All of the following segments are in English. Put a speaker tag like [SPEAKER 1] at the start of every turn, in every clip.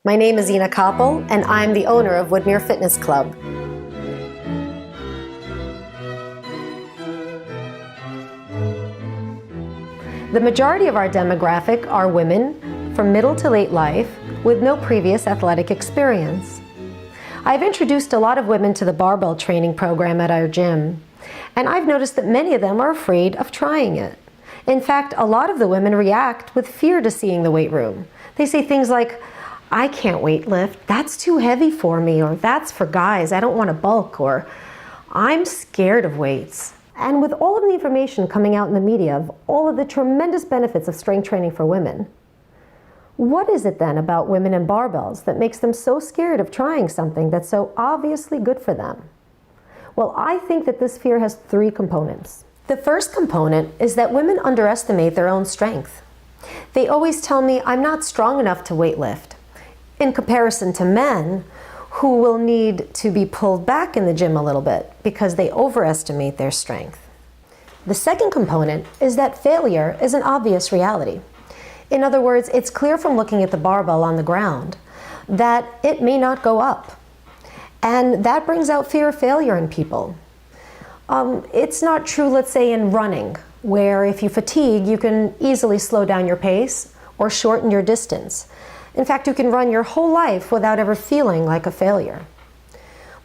[SPEAKER 1] My name is Inna Koppel, and I'm the owner of Woodmere Fitness Club. The majority of our demographic are women from middle to late life with no previous athletic experience. I've introduced a lot of women to the barbell training program at our gym, and I've noticed that many of them are afraid of trying it. In fact, a lot of the women react with fear to seeing the weight room. They say things like, "I can't weight lift, that's too heavy for me," or "that's for guys, I don't want to bulk," or "I'm scared of weights." And with all of the information coming out in the media of all of the tremendous benefits of strength training for women, what is it then about women and barbells that makes them so scared of trying something that's so obviously good for them? Well, I think that this fear has three components. The first component is that women underestimate their own strength. They always tell me, "I'm not strong enough to weight lift," in comparison to men who will need to be pulled back in the gym a little bit because they overestimate their strength. The second component is that failure is an obvious reality. In other words, it's clear from looking at the barbell on the ground that it may not go up. And that brings out fear of failure in people. It's not true, let's say, in running, where if you fatigue, you can easily slow down your pace or shorten your distance. In fact, you can run your whole life without ever feeling like a failure.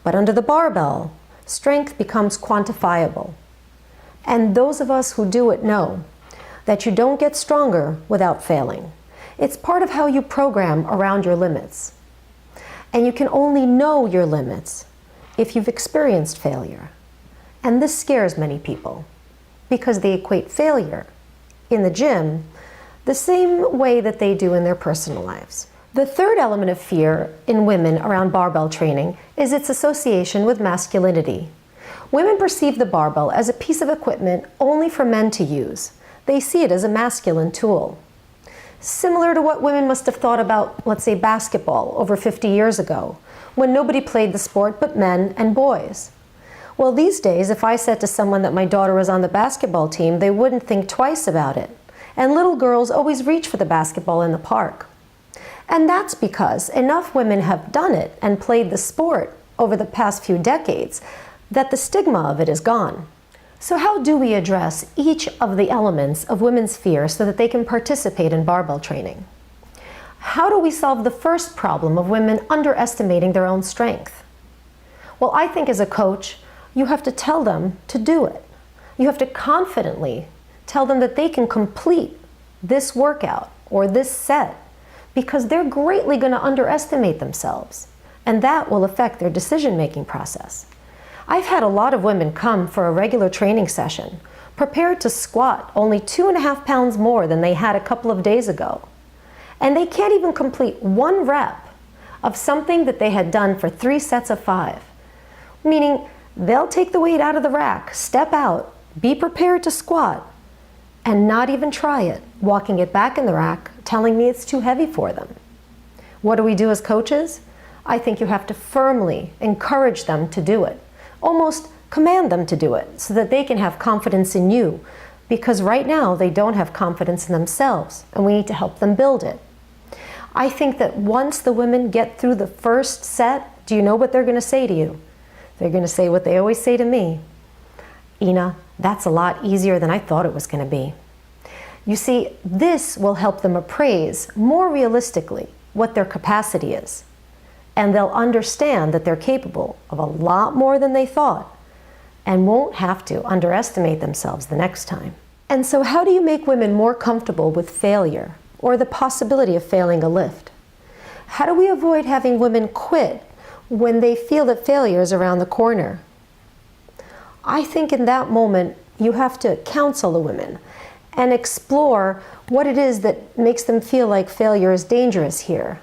[SPEAKER 1] But under the barbell, strength becomes quantifiable. And those of us who do it know that you don't get stronger without failing. It's part of how you program around your limits. And you can only know your limits if you've experienced failure. And this scares many people because they equate failure in the gym the same way that they do in their personal lives. The third element of fear in women around barbell training is its association with masculinity. Women perceive the barbell as a piece of equipment only for men to use. They see it as a masculine tool. Similar to what women must have thought about, let's say, basketball over 50 years ago, when nobody played the sport but men and boys. Well, these days, if I said to someone that my daughter was on the basketball team, they wouldn't think twice about it. And little girls always reach for the basketball in the park. And that's because enough women have done it and played the sport over the past few decades that the stigma of it is gone. So how do we address each of the elements of women's fear so that they can participate in barbell training? How do we solve the first problem of women underestimating their own strength? Well, I think as a coach, you have to tell them to do it. You have to confidently tell them that they can complete this workout or this set because they're greatly going to underestimate themselves, and that will affect their decision-making process. I've had a lot of women come for a regular training session prepared to squat only 2.5 pounds more than they had a couple of days ago, and they can't even complete one rep of something that they had done for 3 sets of 5, meaning they'll take the weight out of the rack, step out, be prepared to squat, and not even try it, walking it back in the rack, telling me it's too heavy for them. What do we do as coaches? I think you have to firmly encourage them to do it, almost command them to do it, so that they can have confidence in you, because right now they don't have confidence in themselves, and we need to help them build it. I think that once the women get through the first set, do you know what they're going to say to you? They're going to say what they always say to me: "Inna, that's a lot easier than I thought it was going to be." You see, this will help them appraise more realistically what their capacity is. And they'll understand that they're capable of a lot more than they thought and won't have to underestimate themselves the next time. And so how do you make women more comfortable with failure or the possibility of failing a lift? How do we avoid having women quit when they feel that failure is around the corner? I think in that moment, you have to counsel the women and explore what it is that makes them feel like failure is dangerous here.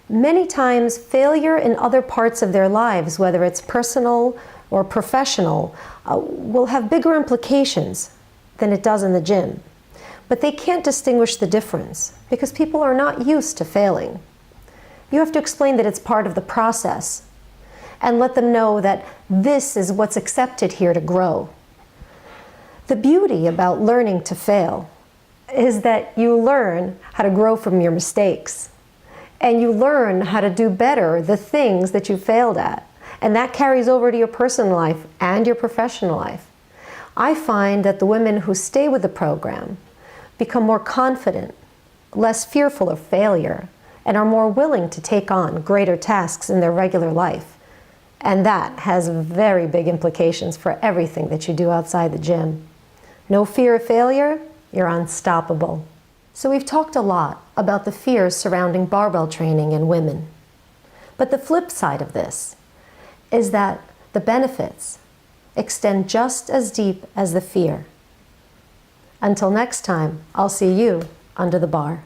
[SPEAKER 1] Many times, failure in other parts of their lives, whether it's personal or professional, will have bigger implications than it does in the gym. But they can't distinguish the difference because people are not used to failing. You have to explain that it's part of the process and let them know that this is what's accepted here to grow. The beauty about learning to fail is that you learn how to grow from your mistakes. And you learn how to do better the things that you failed at. And that carries over to your personal life and your professional life. I find that the women who stay with the program become more confident, less fearful of failure, and are more willing to take on greater tasks in their regular life. And that has very big implications for everything that you do outside the gym. No fear of failure, you're unstoppable. So we've talked a lot about the fears surrounding barbell training in women. But the flip side of this is that the benefits extend just as deep as the fear. Until next time, I'll see you under the bar.